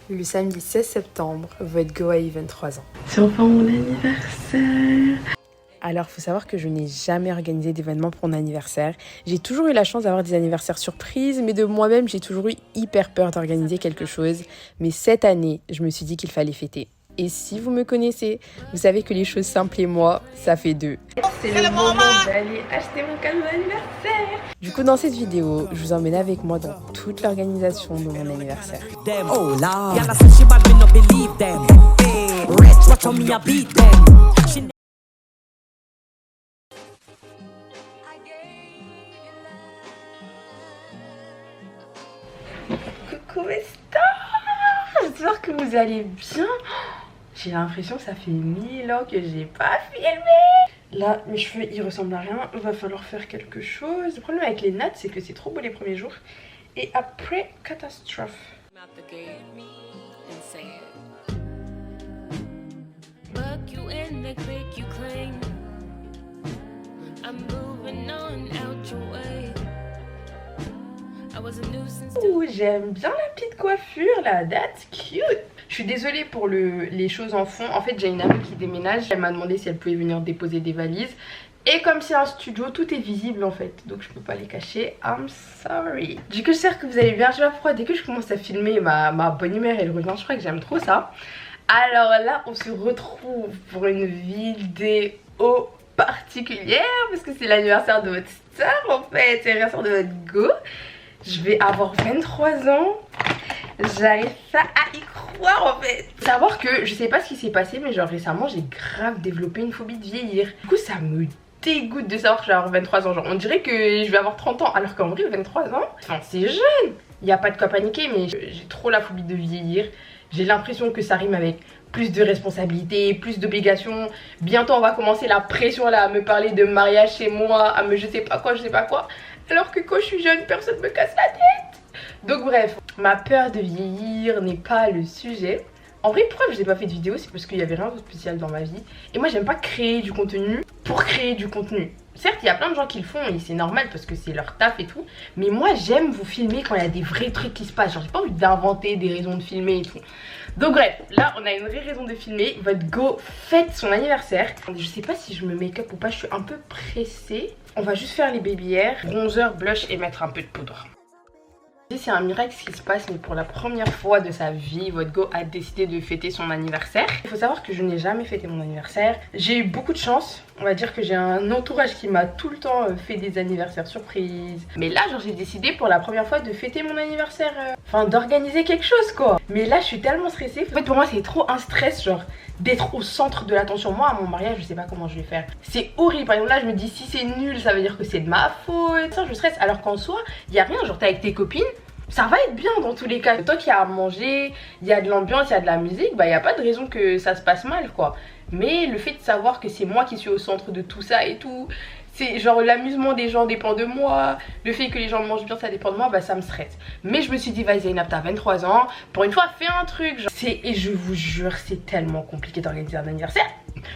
Le samedi 16 septembre, votre go a eu 23 ans. C'est enfin mon anniversaire. Alors, faut savoir que je n'ai jamais organisé d'événement pour mon anniversaire. J'ai toujours eu la chance d'avoir des anniversaires surprises, mais de moi-même, j'ai toujours eu hyper peur d'organiser quelque chose. Mais cette année, je me suis dit qu'il fallait fêter. Et si vous me connaissez, vous savez que les choses simples et moi, ça fait deux. C'est le moment d'aller acheter mon cadeau d'anniversaire. Du coup, dans cette vidéo, je vous emmène avec moi dans toute l'organisation de mon anniversaire. Oh Lord, Coucou mes stars, j'espère que vous allez bien. J'ai l'impression que ça fait 1000 ans que j'ai pas filmé. Là, mes cheveux, ils ressemblent à rien. Il va falloir faire quelque chose. Le problème avec les nattes, c'est que c'est trop beau les premiers jours. Et après, catastrophe. Ouh, j'aime bien la petite coiffure là, that's cute. Je suis désolée pour les choses en fond. En fait, j'ai une amie qui déménage. Elle m'a demandé si elle pouvait venir déposer des valises. Et comme c'est un studio, tout est visible en fait. Donc je peux pas les cacher. I'm sorry. Du coup, j'espère que vous allez bien. Je sais pas pourquoi, dès que je commence à filmer, ma bonne humeur elle revient. Je crois que j'aime trop ça. Alors là, on se retrouve pour une vidéo particulière. Parce que c'est l'anniversaire de votre star en fait. C'est l'anniversaire de votre go. Je vais avoir 23 ans. J'arrive pas à y croire en fait. Savoir que je sais pas ce qui s'est passé, mais genre récemment j'ai grave développé une phobie de vieillir. Du coup ça me dégoûte de savoir que je vais avoir 23 ans. Genre on dirait que je vais avoir 30 ans, alors qu'en vrai 23 ans, enfin c'est jeune. Il y a pas de quoi paniquer, mais j'ai trop la phobie de vieillir. J'ai l'impression que ça rime avec plus de responsabilités, plus d'obligations. Bientôt on va commencer la pression là à me parler de mariage chez moi, à me je sais pas quoi. Alors que quand je suis jeune, personne me casse la tête. Donc bref, ma peur de vieillir n'est pas le sujet. En vrai, pourquoi je n'ai pas fait de vidéo, c'est parce qu'il y avait rien de spécial dans ma vie. Et moi j'aime pas créer du contenu pour créer du contenu. Certes, il y a plein de gens qui le font et c'est normal parce que c'est leur taf et tout. Mais moi j'aime vous filmer quand il y a des vrais trucs qui se passent. Genre j'ai pas envie d'inventer des raisons de filmer et tout. Donc bref, là on a une vraie raison de filmer. Votre go fête son anniversaire. Je sais pas si je me make-up ou pas, je suis un peu pressée. On va juste faire les baby hairs, bronzer, blush et mettre un peu de poudre. C'est un miracle ce qui se passe, mais pour la première fois de sa vie, votre go a décidé de fêter son anniversaire. Il faut savoir que je n'ai jamais fêté mon anniversaire. J'ai eu beaucoup de chance. On va dire que j'ai un entourage qui m'a tout le temps fait des anniversaires surprises. Mais là, genre, j'ai décidé pour la première fois de fêter mon anniversaire. Enfin, d'organiser quelque chose, quoi. Mais là, je suis tellement stressée. En fait, pour moi, c'est trop un stress, genre, d'être au centre de l'attention. Moi, à mon mariage, je sais pas comment je vais faire. C'est horrible. Par exemple, là, je me dis, si c'est nul, ça veut dire que c'est de ma faute. Ça, je stresse. Alors qu'en soi, il y a rien. Genre, t'es avec tes copines. Ça va être bien dans tous les cas. Toi qui as à manger, il y a de l'ambiance, il y a de la musique, bah il n'y a pas de raison que ça se passe mal quoi. Mais le fait de savoir que c'est moi qui suis au centre de tout ça et tout, c'est genre l'amusement des gens dépend de moi, le fait que les gens mangent bien ça dépend de moi, bah ça me stresse. Mais je me suis dit vas-y Zainab, t'as 23 ans, pour une fois fais un truc genre. Et je vous jure c'est tellement compliqué d'organiser un anniversaire.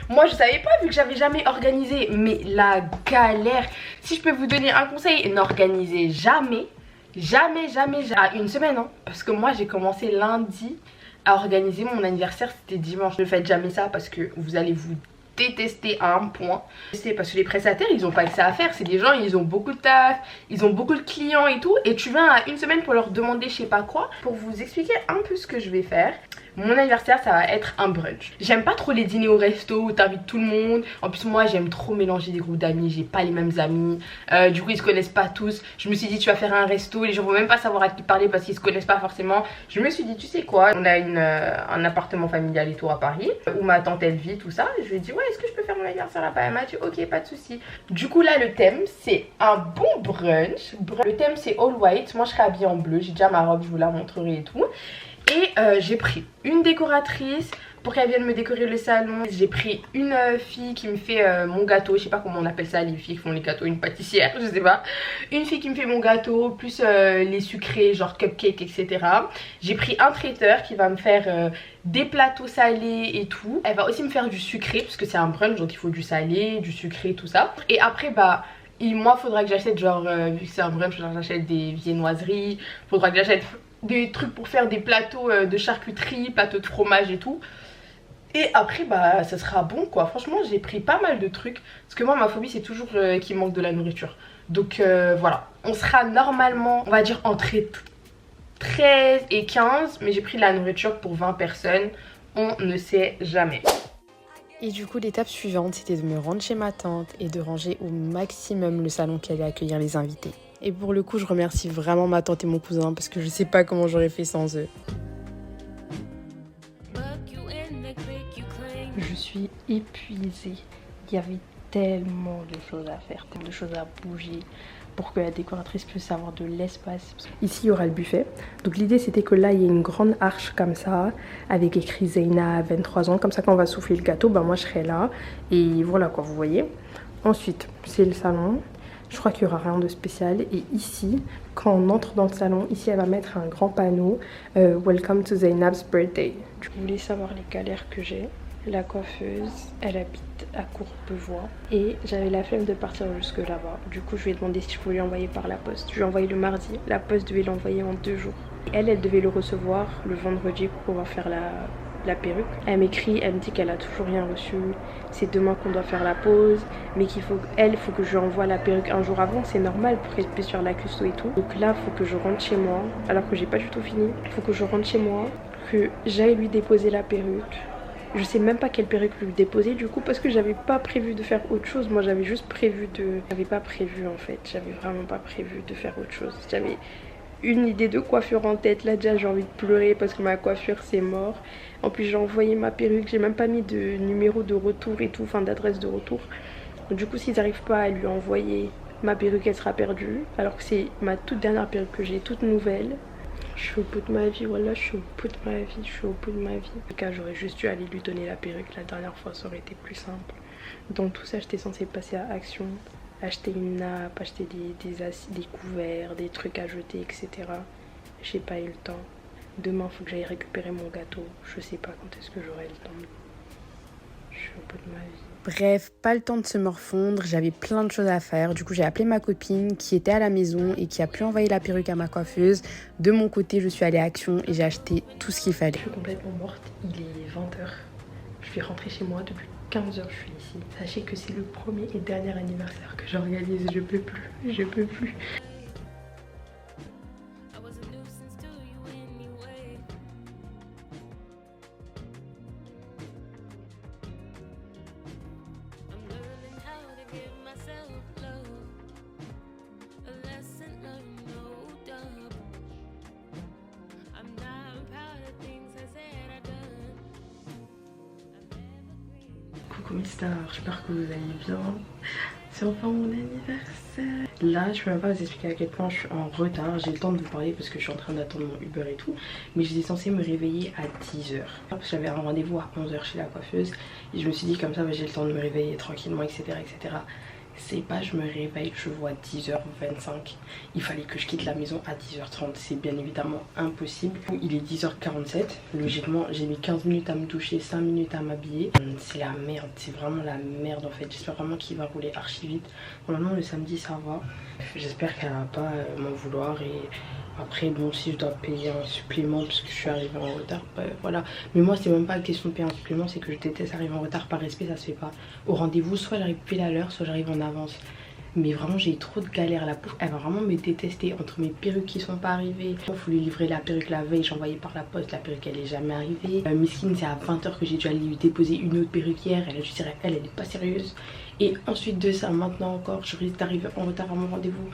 Moi je savais pas vu que j'avais jamais organisé, mais la galère. Si je peux vous donner un conseil, n'organisez jamais à une semaine hein. Parce que moi j'ai commencé lundi à organiser mon anniversaire, c'était dimanche. Ne faites jamais ça parce que vous allez vous détester à un point. C'est parce que les prestataires ils ont pas que ça à faire. C'est des gens, ils ont beaucoup de taf, ils ont beaucoup de clients et tout. Et tu viens à une semaine pour leur demander je sais pas quoi. Pour vous expliquer un peu ce que je vais faire, mon anniversaire ça va être un brunch. J'aime pas trop les dîners au resto où t'invites tout le monde. En plus moi j'aime trop mélanger des groupes d'amis. J'ai pas les mêmes amis, du coup ils se connaissent pas tous. Je me suis dit tu vas faire un resto, les gens vont même pas savoir à qui parler parce qu'ils se connaissent pas forcément. Je me suis dit tu sais quoi, on a un appartement familial et tout à Paris où ma tante elle vit tout ça. Je lui ai dit ouais est-ce que je peux faire mon anniversaire là-bas? Elle m'a dit ok pas de souci. Du coup là le thème c'est un bon brunch. Le thème c'est all white. Moi je serai habillée en bleu, j'ai déjà ma robe, je vous la montrerai et tout. Et j'ai pris une décoratrice pour qu'elle vienne me décorer le salon. J'ai pris une fille qui me fait mon gâteau. Je sais pas comment on appelle ça les filles qui font les gâteaux, une pâtissière, je sais pas. Une fille qui me fait mon gâteau, plus les sucrés genre cupcake etc. J'ai pris un traiteur qui va me faire des plateaux salés et tout. Elle va aussi me faire du sucré parce que c'est un brunch donc il faut du salé, du sucré tout ça. Et après bah moi faudra que j'achète genre vu que c'est un brunch, j'achète des viennoiseries. Faudra que j'achète des trucs pour faire des plateaux de charcuterie, plateaux de fromage et tout. Et après, bah, ça sera bon, quoi. Franchement, j'ai pris pas mal de trucs. Parce que moi, ma phobie, c'est toujours qu'il manque de la nourriture. Donc, voilà. On sera normalement, on va dire, entre 13 et 15. Mais j'ai pris de la nourriture pour 20 personnes. On ne sait jamais. Et du coup, l'étape suivante, c'était de me rendre chez ma tante et de ranger au maximum le salon qui allait accueillir les invités. Et pour le coup, je remercie vraiment ma tante et mon cousin parce que je sais pas comment j'aurais fait sans eux. Je suis épuisée. Il y avait tellement de choses à faire, tellement de choses à bouger pour que la décoratrice puisse avoir de l'espace. Ici, il y aura le buffet. Donc l'idée, c'était que là, il y ait une grande arche comme ça, avec écrit Zeyna, 23 ans. Comme ça, quand on va souffler le gâteau, bah, moi, je serai là. Et voilà, quoi, vous voyez. Ensuite, c'est le salon. Je crois qu'il n'y aura rien de spécial. Et ici, quand on entre dans le salon, ici, elle va mettre un grand panneau Welcome to Zeynab's birthday. Je voulais savoir les galères que j'ai. La coiffeuse, elle habite à Courbevoie et j'avais la flemme de partir jusque là-bas. Du coup, je lui ai demandé si je pouvais l'envoyer par la poste. Je lui ai envoyé le mardi, la poste devait l'envoyer en 2 jours. Elle devait le recevoir le vendredi pour pouvoir faire la perruque. Elle m'écrit, elle me dit qu'elle a toujours rien reçu. C'est demain qu'on doit faire la pause, mais qu'il faut que je lui envoie la perruque un jour avant. C'est normal pour qu'elle puisse faire la custo et tout. Donc là, il faut que je rentre chez moi, alors que j'ai pas du tout fini. Il faut que je rentre chez moi, que j'aille lui déposer la perruque. Je sais même pas quelle perruque lui déposer du coup parce que j'avais pas prévu de faire autre chose. Moi j'avais juste prévu J'avais pas prévu en fait. J'avais vraiment pas prévu de faire autre chose. J'avais une idée de coiffure en tête. Là déjà j'ai envie de pleurer parce que ma coiffure c'est mort. En plus j'ai envoyé ma perruque. J'ai même pas mis de numéro de retour et tout. Enfin d'adresse de retour. Du coup s'ils n'arrivent pas à lui envoyer ma perruque elle sera perdue. Alors que c'est ma toute dernière perruque que j'ai, toute nouvelle. Je suis au bout de ma vie, voilà, je suis au bout de ma vie, je suis au bout de ma vie. En tout cas, j'aurais juste dû aller lui donner la perruque la dernière fois, ça aurait été plus simple. Dans tout ça, j'étais censée passer à Action, acheter une nappe, acheter des couverts, des trucs à jeter, etc. J'ai pas eu le temps. Demain, il faut que j'aille récupérer mon gâteau. Je sais pas quand est-ce que j'aurai le temps. Je suis au bout de ma vie. Bref, pas le temps de se morfondre, j'avais plein de choses à faire. Du coup, j'ai appelé ma copine qui était à la maison et qui a pu envoyer la perruque à ma coiffeuse. De mon côté, je suis allée à Action et j'ai acheté tout ce qu'il fallait. Je suis complètement morte, il est 20h. Je vais rentrer chez moi depuis 15h, je suis ici. Sachez que c'est le premier et dernier anniversaire que j'organise, je peux plus, je peux plus. Coucou Mister, j'espère que vous allez bien. C'est enfin mon anniversaire. Là, je peux même pas vous expliquer à quel point je suis en retard. J'ai le temps de vous parler parce que je suis en train d'attendre mon Uber et tout. Mais j'étais censée me réveiller à 10h. Parce que j'avais un rendez-vous à 11h chez la coiffeuse. Et je me suis dit comme ça, j'ai le temps de me réveiller tranquillement, etc. etc. C'est pas je me réveille, je vois 10h25. Il fallait que je quitte la maison à 10h30. C'est bien évidemment impossible. Il est 10h47. Logiquement, j'ai mis 15 minutes à me doucher, 5 minutes à m'habiller. C'est la merde, c'est vraiment la merde en fait. J'espère vraiment qu'il va rouler archi vite. Normalement, le samedi, ça va. J'espère qu'elle va pas m'en vouloir. Et après, bon, si je dois payer un supplément parce que je suis arrivée en retard, bah, voilà. Mais moi, c'est même pas question de payer un supplément, c'est que je déteste arriver en retard par respect, ça se fait pas. Au rendez-vous, soit j'arrive pile à l'heure, soit j'arrive en avance. Mais vraiment, j'ai eu trop de galères. La pauvre, elle va vraiment me détester entre mes perruques qui sont pas arrivées. Il faut lui livrer la perruque la veille, j'ai envoyé par la poste, la perruque elle est jamais arrivée. Miskine, c'est à 20h que j'ai dû aller lui déposer une autre perruque hier. Elle a dû dire, elle est pas sérieuse. Et ensuite de ça, maintenant encore, je risque d'arriver en retard à mon rendez-vous.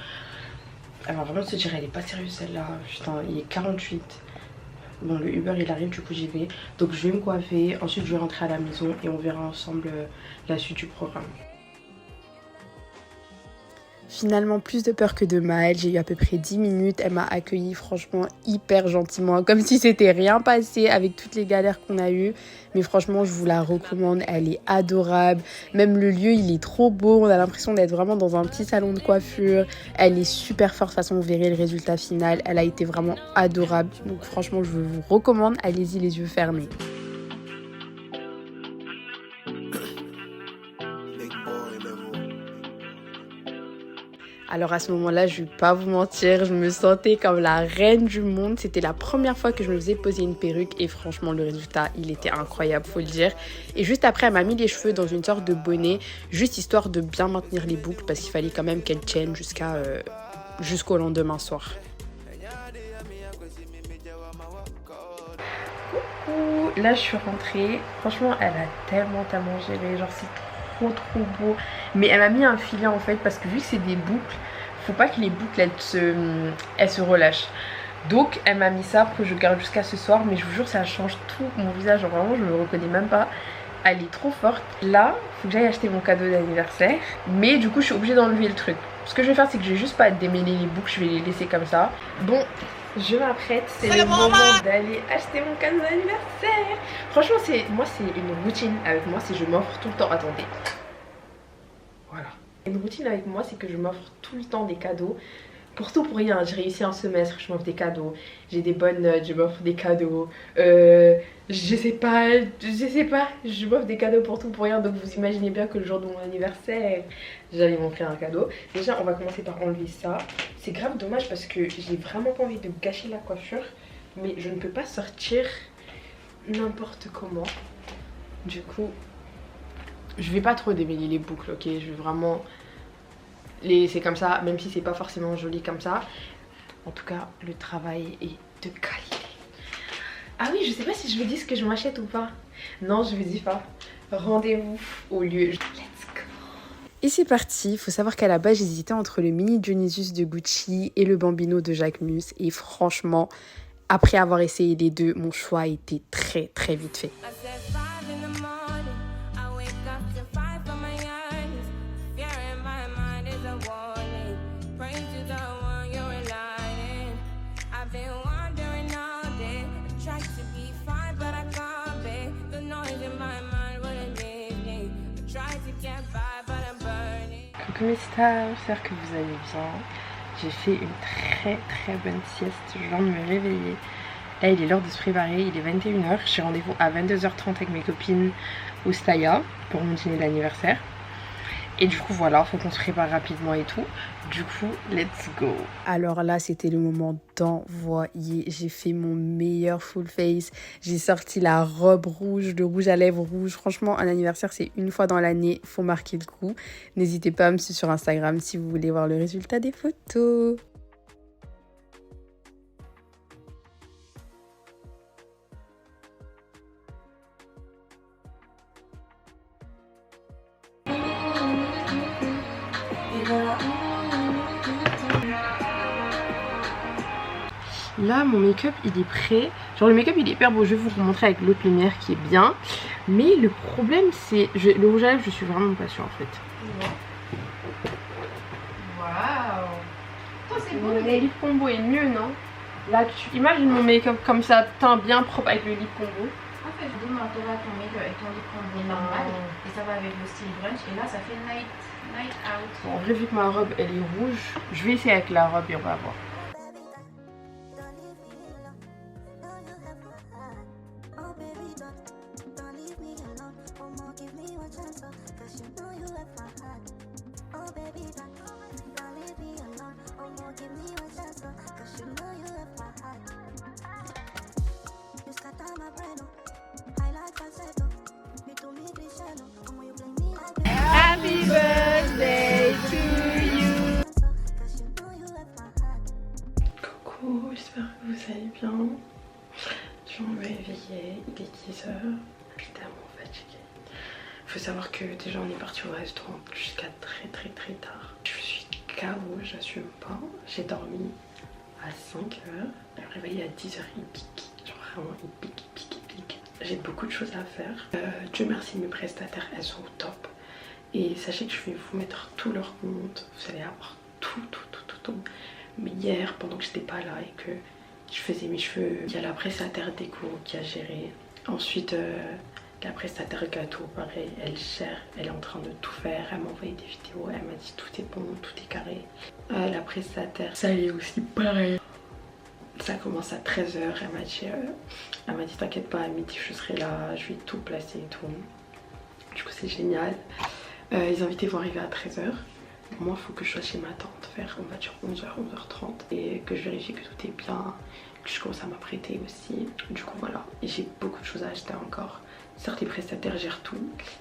Elle va vraiment se dire, elle est pas sérieuse celle-là. Putain, il est 48. Bon, le Uber il arrive, du coup j'y vais. Donc je vais me coiffer, ensuite je vais rentrer à la maison et on verra ensemble la suite du programme. Finalement, plus de peur que de mal. J'ai eu à peu près 10 minutes. Elle m'a accueillie franchement hyper gentiment. Comme si c'était rien passé avec toutes les galères qu'on a eues. Mais franchement, je vous la recommande. Elle est adorable. Même le lieu, il est trop beau. On a l'impression d'être vraiment dans un petit salon de coiffure. Elle est super forte. De toute façon, vous verrez le résultat final. Elle a été vraiment adorable. Donc franchement, je vous recommande. Allez-y les yeux fermés. Alors à ce moment-là, je vais pas vous mentir, je me sentais comme la reine du monde. C'était la première fois que je me faisais poser une perruque et franchement le résultat, il était incroyable, faut le dire. Et juste après, elle m'a mis les cheveux dans une sorte de bonnet, juste histoire de bien maintenir les boucles parce qu'il fallait quand même qu'elle tienne jusqu'au lendemain soir. Coucou, là je suis rentrée. Franchement, elle a tellement géré, genre c'est trop beau. Mais elle m'a mis un filet en fait parce que vu que c'est des boucles, faut pas que les boucles elles se relâchent. Donc elle m'a mis ça pour que je garde jusqu'à ce soir. Mais je vous jure, ça change tout mon visage, genre vraiment je me reconnais même pas. Elle est trop forte. Là, faut que j'aille acheter mon cadeau d'anniversaire. Mais du coup, je suis obligée d'enlever le truc. Ce que je vais faire, c'est que je vais juste pas démêler les boucles, je vais les laisser comme ça. Bon, je m'apprête, c'est le moment d'aller acheter mon cadeau d'anniversaire. Franchement, moi c'est une routine avec moi, c'est je m'offre tout le temps. Attendez. Voilà. Une routine avec moi, c'est que je m'offre tout le temps des cadeaux. Pour tout, pour rien. J'ai réussi un semestre, je m'offre des cadeaux. J'ai des bonnes notes, je m'offre des cadeaux. Je sais pas, je m'offre des cadeaux pour tout, pour rien. Donc vous imaginez bien que le jour de mon anniversaire, j'allais m'offrir un cadeau. Déjà, on va commencer par enlever ça. C'est grave dommage parce que j'ai vraiment pas envie de gâcher la coiffure. Mais je ne peux pas sortir n'importe comment. Du coup, je vais pas trop démêler les boucles, ok? Je vais vraiment laisser comme ça, même si c'est pas forcément joli comme ça. En tout cas, le travail est de qualité. Ah oui, je sais pas si je vous dis ce que je m'achète ou pas. Non, je vous dis pas. Rendez-vous au lieu. Let's go. Et c'est parti, il faut savoir qu'à la base j'hésitais entre le mini Dionysus de Gucci et le Bambino de Jacquemus. Et franchement, après avoir essayé les deux, mon choix a été très vite fait. Coucou mes stars, j'espère que vous allez bien. J'ai fait une très bonne sieste, je viens de me réveiller. Là il est l'heure de se préparer, il est 21h. J'ai rendez-vous à 22h30 avec mes copines au Staya pour mon dîner d'anniversaire. Et du coup voilà, faut qu'on se prépare rapidement et tout. Du coup, let's go. Alors là, c'était le moment d'envoyer. J'ai fait mon meilleur full face. J'ai sorti la robe rouge, le rouge à lèvres rouge. Franchement, un anniversaire, c'est une fois dans l'année. Faut marquer le coup. N'hésitez pas à me suivre sur Instagram si vous voulez voir le résultat des photos. Là mon make-up il est prêt. Genre le make-up il est hyper beau. Je vais vous remontrer avec l'autre lumière qui est bien. Mais le problème c'est le rouge à lèvres, je suis vraiment pas sûre en fait. Waouh. C'est beau. Le lip combo est mieux, non? Là tu imagines mon make-up comme ça, teint bien propre avec le lip combo. En fait, demain tu auras ton make-up avec ton lip combo normal et ça va avec le style brunch et là ça fait night out. Bon, en vrai vu que ma robe elle est rouge, je vais essayer avec la robe et on va voir. Happy birthday to you. Coucou, j'espère que vous allez bien. Je me réveiller, il est 10h. Je suis tellement fatiguée. Faut savoir que déjà on est parti au restaurant jusqu'à très tard. Je suis KO, j'assume pas. J'ai dormi à 5h. Je me réveillé à 10h, il pique. Genre vraiment il pique. J'ai beaucoup de choses à faire. Dieu merci, mes prestataires elles sont au top. Et sachez que je vais vous mettre tout leur compte. Vous allez avoir tout. Mais hier, pendant que j'étais pas là et que je faisais mes cheveux, il y a la prestataire déco qui a géré. Ensuite, la prestataire gâteau, pareil, elle gère, elle est en train de tout faire. Elle m'a envoyé des vidéos, elle m'a dit tout est bon, tout est carré. La prestataire, ça y est aussi, pareil. Ça commence à 13h, elle m'a dit t'inquiète pas, à midi je serai là, je vais tout placer et tout. Du coup c'est génial. Les invités vont arriver à 13h. Moi il faut que je sois chez ma tante vers on va dire 11h, 11h30 et que je vérifie que tout est bien, que je commence à m'apprêter aussi. Du coup voilà, et j'ai beaucoup de choses à acheter encore. Certes les prestataires gèrent tout,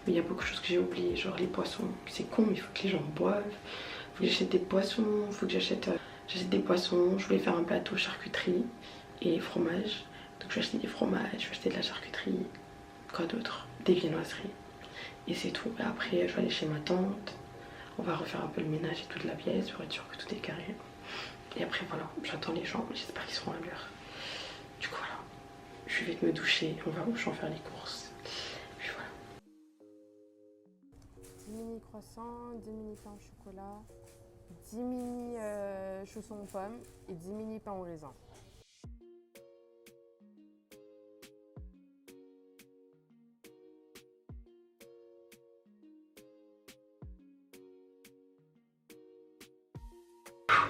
mais il y a beaucoup de choses que j'ai oubliées, genre les boissons. C'est con mais il faut que les gens boivent, il faut que j'achète des boissons, il faut que j'achète des poissons. Je voulais faire un plateau charcuterie et fromage, donc je vais acheter des fromages, je vais acheter de la charcuterie, quoi d'autre, des viennoiseries. Et c'est tout. Et après je vais aller chez ma tante, on va refaire un peu le ménage et toute la pièce pour être sûr que tout est carré. Et après voilà, j'attends les gens, j'espère qu'ils seront à l'heure. Du coup voilà, je vais vite me doucher, on va au champ faire les courses. Puis voilà. 10 mini croissants, 10 mini pains au chocolat, 10 mini chaussons aux pommes et 10 mini pains au raisin.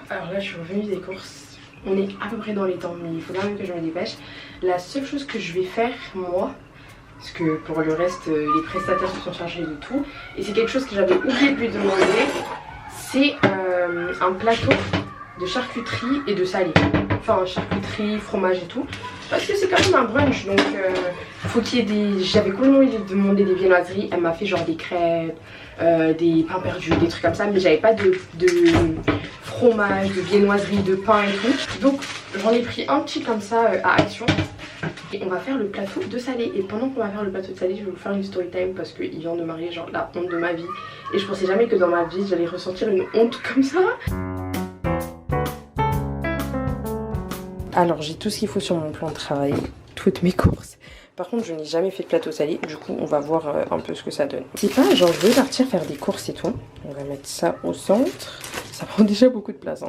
Alors là je suis revenue des courses, on est à peu près dans les temps mais il faut quand même que je me dépêche. La seule chose que je vais faire moi, parce que pour le reste les prestataires se sont chargés de tout, et c'est quelque chose que j'avais oublié de lui demander, c'est un plateau de charcuterie et de salé. Enfin charcuterie, fromage et tout, parce que c'est quand même un brunch, donc faut qu'il y ait des... J'avais complètement oublié de demander des viennoiseries, elle m'a fait genre des crêpes, des pains perdus, des trucs comme ça, mais j'avais pas de fromage, de viennoiserie, de pain et tout. Donc j'en ai pris un petit comme ça à Action. Et on va faire le plateau de salé. Et pendant qu'on va faire le plateau de salé, je vais vous faire une story time parce qu'il vient de m'arriver genre la honte de ma vie. Et je pensais jamais que dans ma vie j'allais ressentir une honte comme ça. Alors j'ai tout ce qu'il faut sur mon plan de travail, toutes mes courses. Par contre je n'ai jamais fait de plateau salé, du coup on va voir un peu ce que ça donne. C'est pas genre je vais partir faire des courses et tout. On va mettre ça au centre. Ça prend déjà beaucoup de place.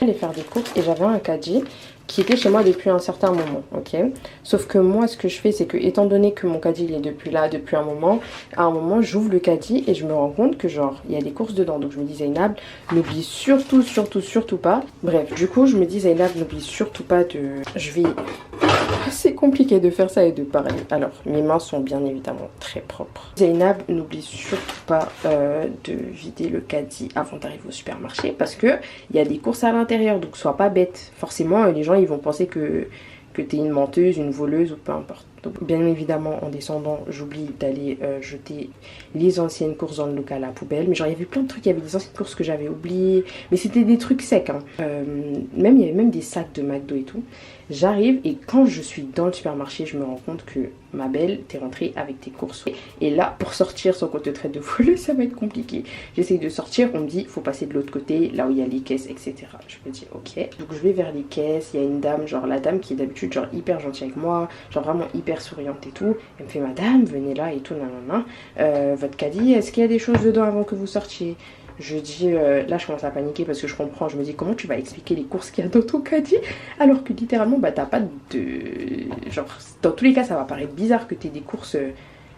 J'allais faire des courses et j'avais un caddie qui était chez moi depuis un certain moment, ok. Sauf que moi ce que je fais c'est que étant donné que mon caddie il est depuis un moment, à un moment j'ouvre le caddie et je me rends compte que genre il y a des courses dedans. Donc je me dis Zainab, n'oublie surtout pas. Bref, du coup je me dis Zainab, n'oublie surtout pas de... C'est compliqué de faire ça et de parler. Alors, mes mains sont bien évidemment très propres. Zainab, n'oublie surtout pas de vider le caddie avant d'arriver au supermarché parce que il y a des courses à l'intérieur, donc sois pas bête. Forcément, les gens ils vont penser que t'es une menteuse, une voleuse ou peu importe. Donc, bien évidemment, en descendant, j'oublie d'aller jeter les anciennes courses dans le local à la poubelle. Mais genre, il y avait plein de trucs, il y avait des anciennes courses que j'avais oubliées. Mais c'était des trucs secs, hein. Il y avait même des sacs de McDo et tout. J'arrive et quand je suis dans le supermarché, je me rends compte que ma belle, t'es rentrée avec tes courses. Et là, pour sortir sans qu'on te traite de voleuse, ça va être compliqué. J'essaye de sortir, on me dit, faut passer de l'autre côté, là où il y a les caisses, etc. Je me dis, ok. Donc je vais vers les caisses, il y a une dame, genre la dame qui est d'habitude genre hyper gentille avec moi, genre vraiment hyper souriante et tout. Elle me fait, madame, venez là et tout, nanana. Votre caddie, est-ce qu'il y a des choses dedans avant que vous sortiez? Je dis, là je commence à paniquer parce que je comprends, je me dis comment tu vas expliquer les courses qu'il y a dans ton caddie alors que littéralement bah t'as pas de... Genre dans tous les cas ça va paraître bizarre que t'aies des courses...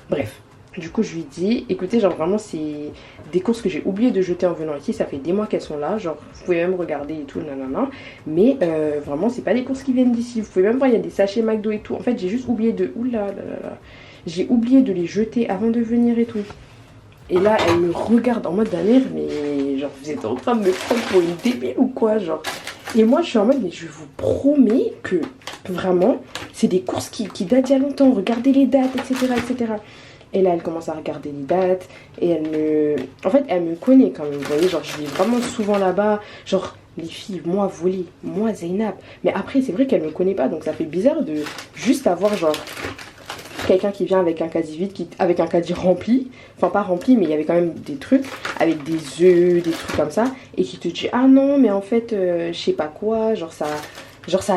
Bref, du coup je lui dis, écoutez genre vraiment c'est des courses que j'ai oublié de jeter en venant ici, ça fait des mois qu'elles sont là, genre vous pouvez même regarder et tout, nanana. Mais vraiment c'est pas des courses qui viennent d'ici, vous pouvez même voir il y a des sachets McDo et tout. En fait j'ai juste oublié de... Oula là là là. J'ai oublié de les jeter avant de venir et tout. Et là, elle me regarde en mode d'un air, mais genre, vous êtes en train de me prendre pour une débile ou quoi, genre. Et moi, je suis en mode, mais je vous promets que, vraiment, c'est des courses qui datent il y a longtemps. Regardez les dates, etc., etc. Et là, elle commence à regarder les dates, et elle me... En fait, elle me connaît quand même, vous voyez, genre, je vais vraiment souvent là-bas, genre... Les filles, moi volée, moi Zainab. Mais après, c'est vrai qu'elle me connaît pas, donc ça fait bizarre de juste avoir, genre... quelqu'un qui vient avec un caddie vide, avec un caddie rempli, enfin pas rempli mais il y avait quand même des trucs, avec des œufs, des trucs comme ça, et qui te dit ah non mais en fait je sais pas quoi, genre ça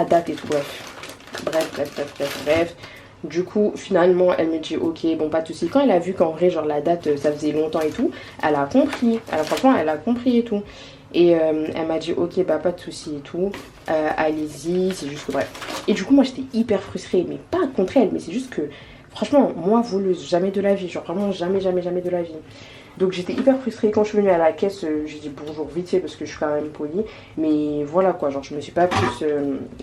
date et tout, bref. Du coup finalement elle me dit ok bon pas de soucis. Quand elle a vu qu'en vrai genre la date ça faisait longtemps et tout, elle a compris, franchement elle a compris et tout. Et elle m'a dit ok bah pas de soucis et tout, allez-y, c'est juste que bref. Et du coup moi j'étais hyper frustrée, mais pas contre elle, mais c'est juste que franchement moi voleuse, jamais de la vie, genre vraiment jamais de la vie. Donc j'étais hyper frustrée. Quand je suis venue à la caisse, j'ai dit bonjour vite fait parce que je suis quand même polie. Mais voilà quoi, genre je me suis pas plus,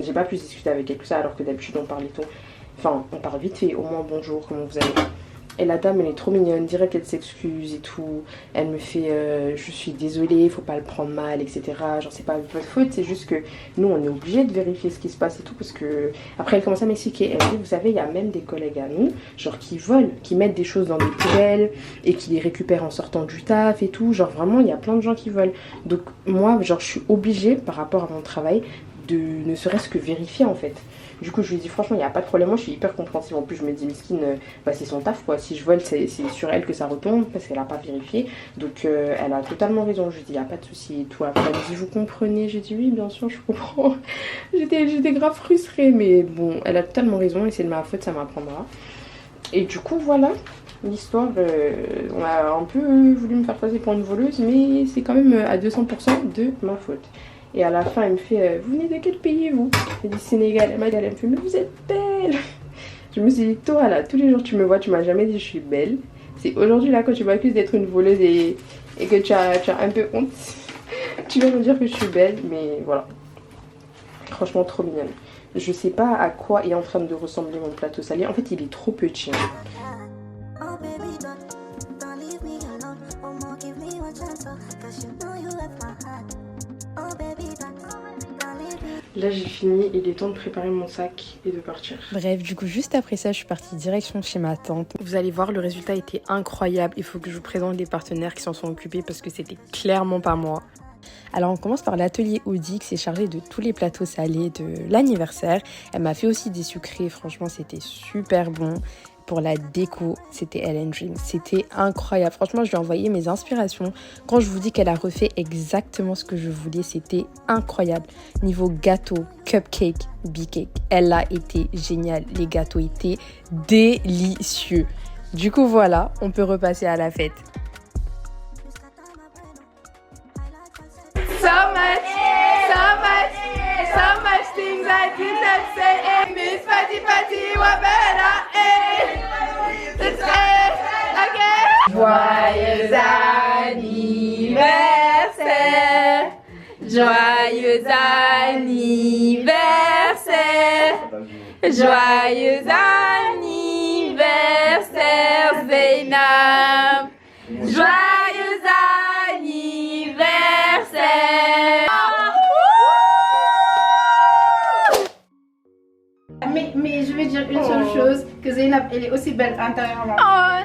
j'ai pas plus discuté avec elle que ça alors que d'habitude on parle et tout. Enfin on parle vite fait, au moins bonjour, comment vous allez. Et la dame, elle est trop mignonne, direct elle s'excuse et tout. Elle me fait je suis désolée, faut pas le prendre mal, etc. Genre c'est pas votre faute, c'est juste que nous on est obligé de vérifier ce qui se passe et tout. Parce que après elle commence à m'expliquer, elle dit vous savez il y a même des collègues à nous, genre qui volent, qui mettent des choses dans des poubelles et qui les récupèrent en sortant du taf et tout. Genre vraiment il y a plein de gens qui volent. Donc moi genre je suis obligée par rapport à mon travail de ne serait-ce que vérifier en fait. Du coup, je lui dis franchement, il n'y a pas de problème. Moi, je suis hyper compréhensive. En plus, je me dis, Miskine, bah, c'est son taf quoi. Si je vole, c'est sur elle que ça retombe parce qu'elle n'a pas vérifié. Donc, elle a totalement raison. Je lui dis, il n'y a pas de souci et tout. Après, elle me dit, vous comprenez? J'ai dit, oui, bien sûr, je comprends. J'étais grave frustrée. Mais bon, elle a totalement raison et c'est de ma faute, ça m'apprendra. Et du coup, voilà. L'histoire, on a un peu voulu me faire passer pour une voleuse, mais c'est quand même à 200% de ma faute. Et à la fin, elle me fait vous venez de quel pays vous? Elle dit Sénégal. Elle me fait mais vous êtes belle. Je me suis dit toi là, tous les jours tu me vois, tu m'as jamais dit je suis belle. C'est aujourd'hui là quand tu m'accuses d'être une voleuse et que tu as un peu honte. Tu vas me dire que je suis belle, mais voilà. Franchement trop mignonne. Je sais pas à quoi est en train de ressembler mon plateau salé. En fait il est trop petit. Là j'ai fini, il est temps de préparer mon sac et de partir. Bref, du coup juste après ça je suis partie direction chez ma tante. Vous allez voir, le résultat était incroyable. Il faut que je vous présente les partenaires qui s'en sont occupés parce que c'était clairement pas moi. Alors on commence par l'atelier Audi qui s'est chargé de tous les plateaux salés de l'anniversaire. Elle m'a fait aussi des sucrés, franchement c'était super bon. Pour la déco, c'était Ellen Dream. C'était incroyable. Franchement, je lui ai envoyé mes inspirations. Quand je vous dis qu'elle a refait exactement ce que je voulais, c'était incroyable. Niveau gâteau, cupcake, bee cake, elle a été géniale. Les gâteaux étaient délicieux. Du coup, voilà, on peut repasser à la fête. So much things I did not say. Miss Patty Patty, what better? Joyeux anniversaire, joyeux anniversaire, joyeux anniversaire Zeynab, joyeux anniversaire. Mais je vais dire une seule chose, que Zeynab, elle est aussi belle intérieurement. Oh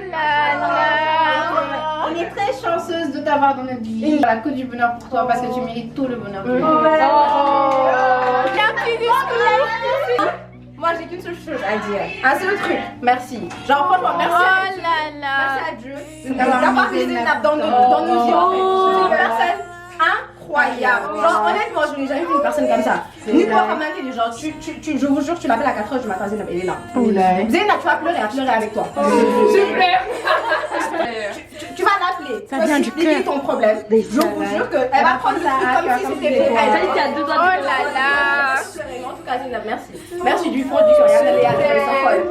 là là. On est très chanceuse de t'avoir dans notre vie. Voilà, que du bonheur pour toi parce que tu mérites tout le bonheur du monde. Moi, j'ai qu'une seule chose à dire. Un seul truc. Merci. Genre, franchement, merci. Oh là là. Merci à Dieu d'avoir mis Zeynab dans nos vies. En fait. C'est une personne incroyable. Genre, honnêtement, je n'ai jamais vu une personne comme ça. Ni pour remarquer du genre, je vous jure, tu l'appelles à 4h du matin, Zeynab, elle est là. Zeynab, tu vas pleurer, elle pleurer avec toi. Super. Tu vas l'appeler. Ça vient du cœur. Ton problème. Je vous jure qu'elle va prendre ça comme si c'était pour elle. Oh là là. En tout cas, Zeynab, merci. Merci du fond du cœur. Regardez, elle est sans folle.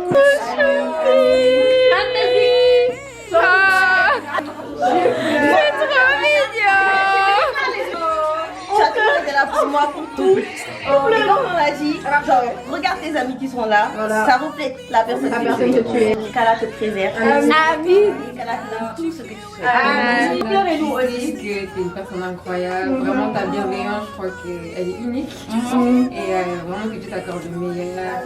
C'est trop mignon. Chacun est là pour moi, pour tout. Comme on l'a dit, genre, regarde tes amis qui sont là, ça reflète la personne que tu es. Qu'Allah te préserve. Amis. Qu'Allah te donne tout ce que tu souhaites. Pleurez-nous Je dis que t'es une personne incroyable, vraiment ta bienveillance, je crois qu'elle est unique. Et vraiment que tu t'accordes le meilleur.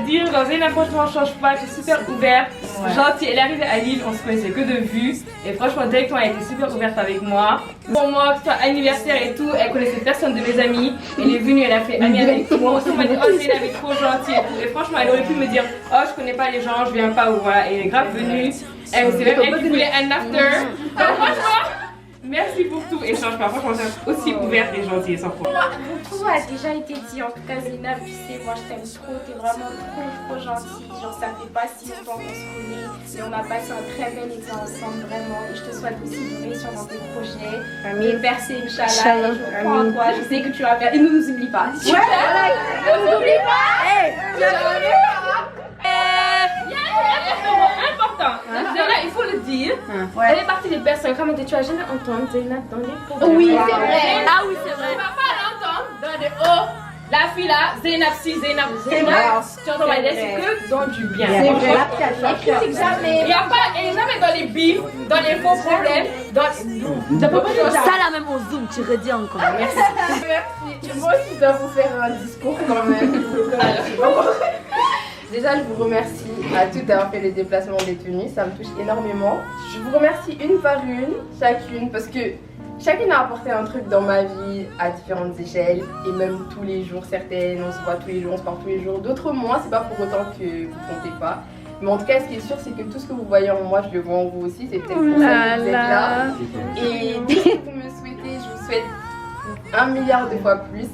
Dire, genre Zeynab, franchement, on change pas, elle est super ouverte, gentille. Elle est arrivée à Lille, on se connaissait que de vue. Et franchement, directement, elle était super ouverte avec moi. Pour moi, que ce soit anniversaire et tout, elle connaissait personne de mes amis. Elle est venue, elle a fait amie avec moi. On s'est dit, oh, Zeynab est trop gentille et tout. Et franchement, elle aurait pu me dire, oh, je connais pas les gens, je viens pas ou voilà. Et elle est grave venue. C'est même elle qui voulait un after. Donc franchement, merci pour tout. Et change pas, franchement, c'est aussi ouverte et gentille, sans problème. Tout a déjà été dit, en tout cas Zeynab, tu sais, moi je t'aime trop, t'es vraiment trop gentille, genre ça fait pas si longtemps qu'on se connaît, mais on a passé un très bel été ensemble, vraiment, et je te souhaite aussi de réussir dans tes projets, et percer, Inch'Allah, et je crois en toi, je sais que tu vas faire, et ne nous oublie pas, super, ne nous oublie pas, Important. Là, il faut le dire. Elle est partie des personnes comme tu as jamais entendu Zeynab dans les projets. Oui, c'est vrai. Ah oui, c'est vrai. Tu vas pas l'entendre dans des hauts La fille là, Zainab si, Zainab. Tu entends ma idée, c'est que dans du bien. C'est vrai, la critique jamais. Il n'y a pas, elle est jamais dans les bifs, dans les faux problèmes, dans Ça là même au zoom, tu redis encore. Merci. Moi aussi, je dois vous faire un discours quand même. Déjà, je vous remercie à toutes d'avoir fait les déplacements des tenues, ça me touche énormément. Je vous remercie une par une, chacune, parce que chacune a apporté un truc dans ma vie à différentes échelles, et même tous les jours, certaines, on se voit tous les jours, on se parle tous les jours, d'autres moins, c'est pas pour autant que vous comptez pas. Mais en tout cas, ce qui est sûr, c'est que tout ce que vous voyez en moi, je le vois en vous aussi, c'est peut-être pour ça que vous êtes là. Et dès que vous me souhaitez, je vous souhaite 1 milliard de fois plus.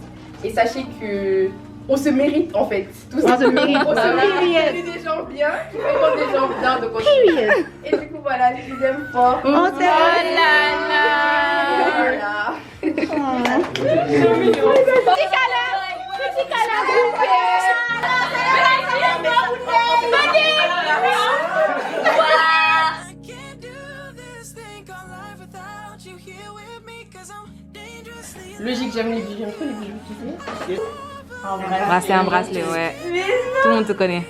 Et sachez que on se mérite en fait. Tout ça. On se mérite. On se mérite. On est des gens bien. Qui font des gens bien. Donc on se mérite. Et du coup, voilà, je vous aime fort. On t'aime. Oh là là. Voilà. Petit câlin, Logique, j'aime les bijoux. J'aime trop les bijoux, tu sais. C'est un bracelet, ouais. Tout le monde te connaît.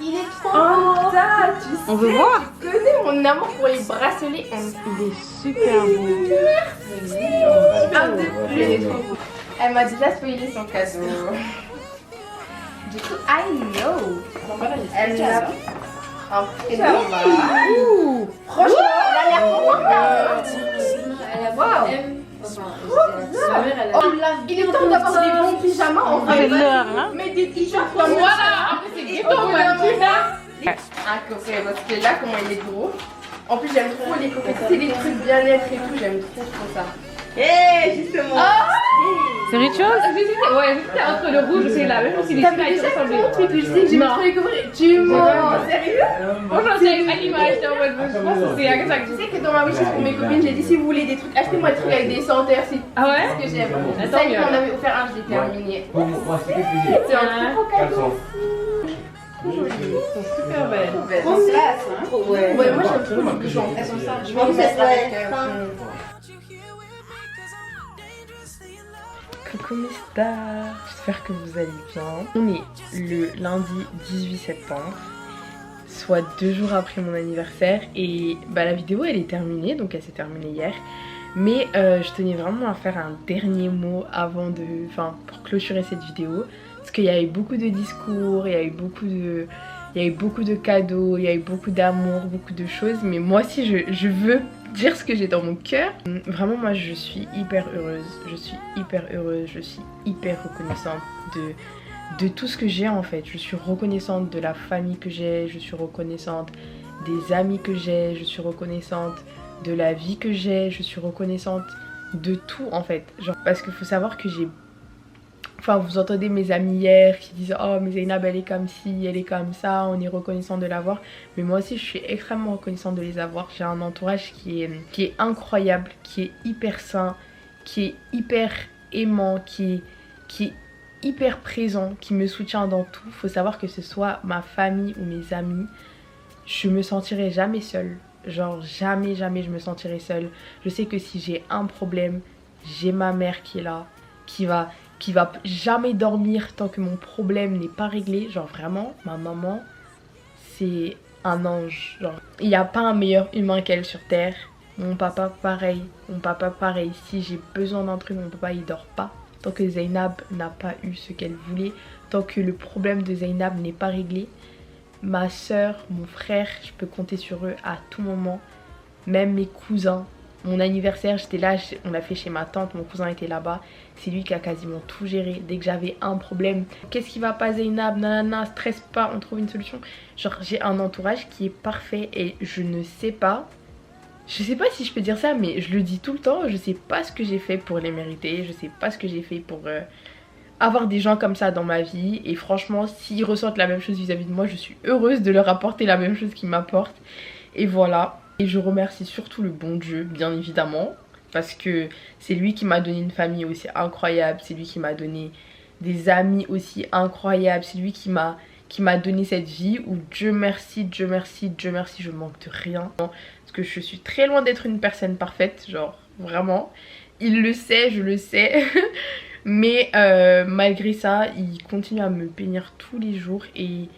il est trop Oh, ça, tu sais. On veut voir. Tu connais mon amour pour les bracelets. Il est super beau. Un de plus. Il est trop beau. Elle m'a déjà spoilé son cadeau. Du coup, I know. Elle l'a un pyjama. Franchement, elle a l'air confortable. Il est temps d'avoir des bons pyjamas en vrai. Mais des t-shirts comme voilà. Après, c'est ghetto, même. Un coquet, parce que là, comment il est gros. En plus, j'aime trop les coquets. C'est des trucs bien-être et tout. J'aime trop ça. Justement. C'est rituel? Ouais, j'étais entre le rouge et la même chose. T'as vu déjà comment tu que je sais que j'ai trop découvert? Tu mens, sérieux? Aujourd'hui, avec Alima, j'étais en mode, je pense que c'est à ça que Tu sais que dans ma wishlist pour mes copines, j'ai dit si vous voulez des trucs, achetez-moi des trucs avec des senteurs, c'est Ah ouais? ce que j'aime. Attends, Ça, il m'en avait offert un, je l'ai terminé. C'est un trop beau cadeau. Super belle. Trop classe, hein. Ouais, moi j'aime trop les bijoux. Elles sont ça. Je vais en mettre avec. Coucou mes stars, j'espère que vous allez bien. On est le lundi 18 septembre, soit 2 jours après mon anniversaire et la vidéo elle est terminée, donc elle s'est terminée hier. Mais je tenais vraiment à faire un dernier mot avant pour clôturer cette vidéo. Parce qu'il y a eu beaucoup de discours, il y a eu beaucoup de cadeaux, il y a eu beaucoup d'amour, beaucoup de choses. Mais moi aussi je veux dire ce que j'ai dans mon cœur. Vraiment moi je suis hyper heureuse, je suis hyper reconnaissante de tout ce que j'ai en fait. Je suis reconnaissante de la famille que j'ai, je suis reconnaissante des amis que j'ai, je suis reconnaissante de la vie que j'ai, je suis reconnaissante de tout en fait. Genre parce qu'il faut savoir que j'ai... Enfin, vous entendez mes amis hier qui disent « Oh, mais Zainab, elle est comme ci, elle est comme ça, on est reconnaissant de l'avoir. » Mais moi aussi, je suis extrêmement reconnaissante de les avoir. J'ai un entourage qui est incroyable, qui est hyper sain, qui est hyper aimant, qui est hyper présent, qui me soutient dans tout. Il faut savoir que ce soit ma famille ou mes amis, je me sentirai jamais seule. Genre, jamais je me sentirai seule. Je sais que si j'ai un problème, j'ai ma mère qui est là, qui va jamais dormir tant que mon problème n'est pas réglé. Genre vraiment, ma maman, c'est un ange. Genre, il n'y a pas un meilleur humain qu'elle sur terre. Mon papa pareil. Si j'ai besoin d'un truc, mon papa il dort pas. Tant que Zainab n'a pas eu ce qu'elle voulait, tant que le problème de Zainab n'est pas réglé. Ma soeur, mon frère, je peux compter sur eux à tout moment. Même mes cousins. Mon anniversaire, j'étais là, on l'a fait chez ma tante, mon cousin était là-bas. C'est lui qui a quasiment tout géré. Dès que j'avais un problème, qu'est-ce qui va pas Zainab, nanana, stresse pas, on trouve une solution. Genre j'ai un entourage qui est parfait et je sais pas si je peux dire ça, mais je le dis tout le temps, je sais pas ce que j'ai fait pour les mériter, je sais pas ce que j'ai fait pour avoir des gens comme ça dans ma vie. Et franchement, s'ils ressentent la même chose vis-à-vis de moi, je suis heureuse de leur apporter la même chose qu'ils m'apportent. Et voilà. Et je remercie surtout le bon Dieu, bien évidemment, parce que c'est lui qui m'a donné une famille aussi incroyable, c'est lui qui m'a donné des amis aussi incroyables, c'est lui qui m'a donné cette vie où Dieu merci, je manque de rien. Parce que je suis très loin d'être une personne parfaite, genre vraiment. Il le sait, je le sais. Mais malgré ça, il continue à me bénir tous les jours et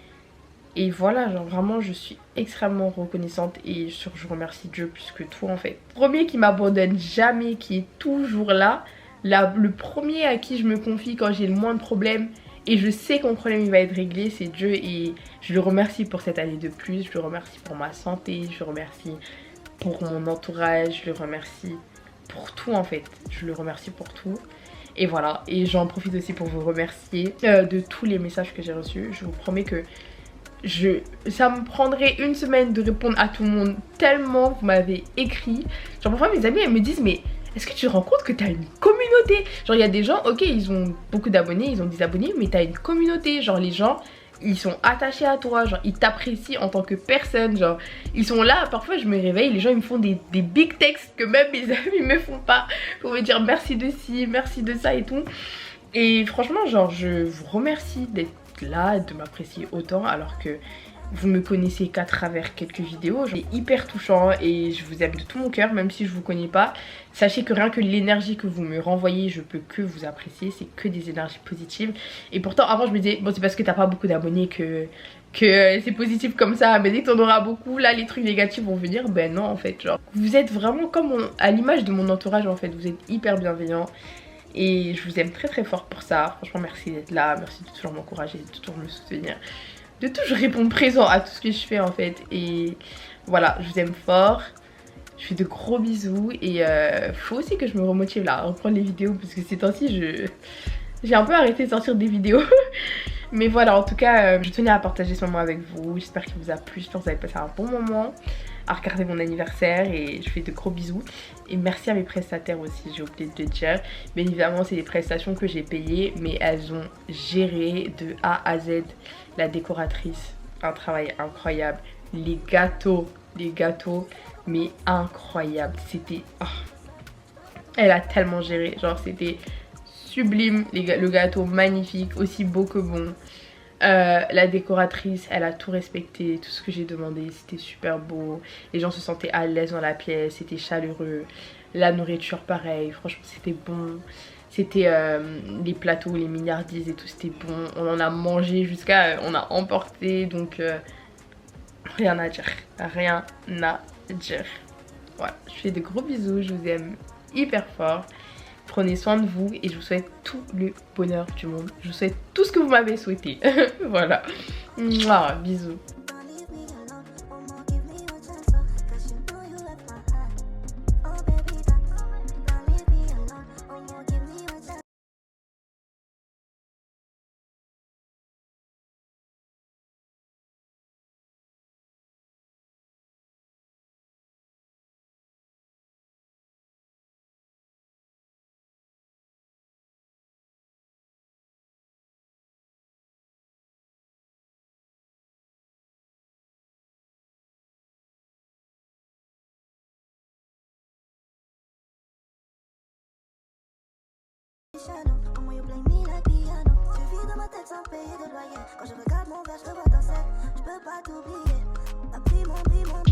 voilà, genre vraiment je suis extrêmement reconnaissante et je remercie Dieu plus que tout en fait. Le premier qui m'abandonne jamais, qui est toujours là, le premier à qui je me confie quand j'ai le moins de problèmes et je sais que mon problème il va être réglé, c'est Dieu et je le remercie pour cette année de plus, je le remercie pour ma santé, je le remercie pour mon entourage, je le remercie pour tout en fait, je le remercie pour tout. Et voilà, et j'en profite aussi pour vous remercier de tous les messages que j'ai reçus. Je vous promets que ça me prendrait une semaine de répondre à tout le monde tellement vous m'avez écrit. Genre parfois mes amis elles me disent mais est-ce que tu te rends compte que tu as une communauté? Genre il y a des gens, ok ils ont beaucoup d'abonnés, ils ont des abonnés, mais tu as une communauté. Genre les gens ils sont attachés à toi, genre ils t'apprécient en tant que personne, genre ils sont là. Parfois je me réveille, les gens ils me font des big texts que même mes amis me font pas pour me dire merci de ci, merci de ça et tout. Et franchement genre je vous remercie d'être là, de m'apprécier autant alors que vous me connaissez qu'à travers quelques vidéos. C'est hyper touchant et je vous aime de tout mon cœur même si je vous connais pas. Sachez que rien que l'énergie que vous me renvoyez, je peux que vous apprécier, c'est que des énergies positives. Et pourtant avant je me disais bon c'est parce que t'as pas beaucoup d'abonnés que c'est positif comme ça, mais dès que t'en auras beaucoup, là les trucs négatifs vont venir. Ben non en fait, genre vous êtes vraiment comme à l'image de mon entourage en fait, vous êtes hyper bienveillants. Et je vous aime très très fort pour ça. Franchement merci d'être là, merci de toujours m'encourager, de toujours me soutenir, de toujours répondre présent à tout ce que je fais en fait. Et voilà, je vous aime fort. Je fais de gros bisous et faut aussi que je me remotive là à reprendre les vidéos parce que ces temps-ci j'ai un peu arrêté de sortir des vidéos. Mais voilà, en tout cas je tenais à partager ce moment avec vous. J'espère qu'il vous a plu, j'espère que vous avez passé un bon moment à regarder mon anniversaire et je fais de gros bisous. Et merci à mes prestataires aussi, j'ai oublié de le dire. Bien évidemment c'est des prestations que j'ai payées mais elles ont géré de A à Z. La décoratrice, un travail incroyable. Les gâteaux mais incroyable. C'était... Oh. Elle a tellement géré, genre c'était sublime. Le gâteau magnifique, aussi beau que bon. La décoratrice elle a tout respecté, tout ce que j'ai demandé, c'était super beau, les gens se sentaient à l'aise dans la pièce, c'était chaleureux, la nourriture pareil, franchement c'était bon, c'était les plateaux, les milliardises et tout c'était bon, on en a mangé jusqu'à, on a emporté donc rien à dire, rien à dire. Voilà, je fais de gros bisous, je vous aime hyper fort. Prenez soin de vous et je vous souhaite tout le bonheur du monde. Je vous souhaite tout ce que vous m'avez souhaité. Voilà. Mouah, bisous. Comment you play me like piano? Tu vis dans ma tête sans payer de loyer. Quand je regarde mon verre, je te vois dans cette. Je peux pas t'oublier. T'as pris mon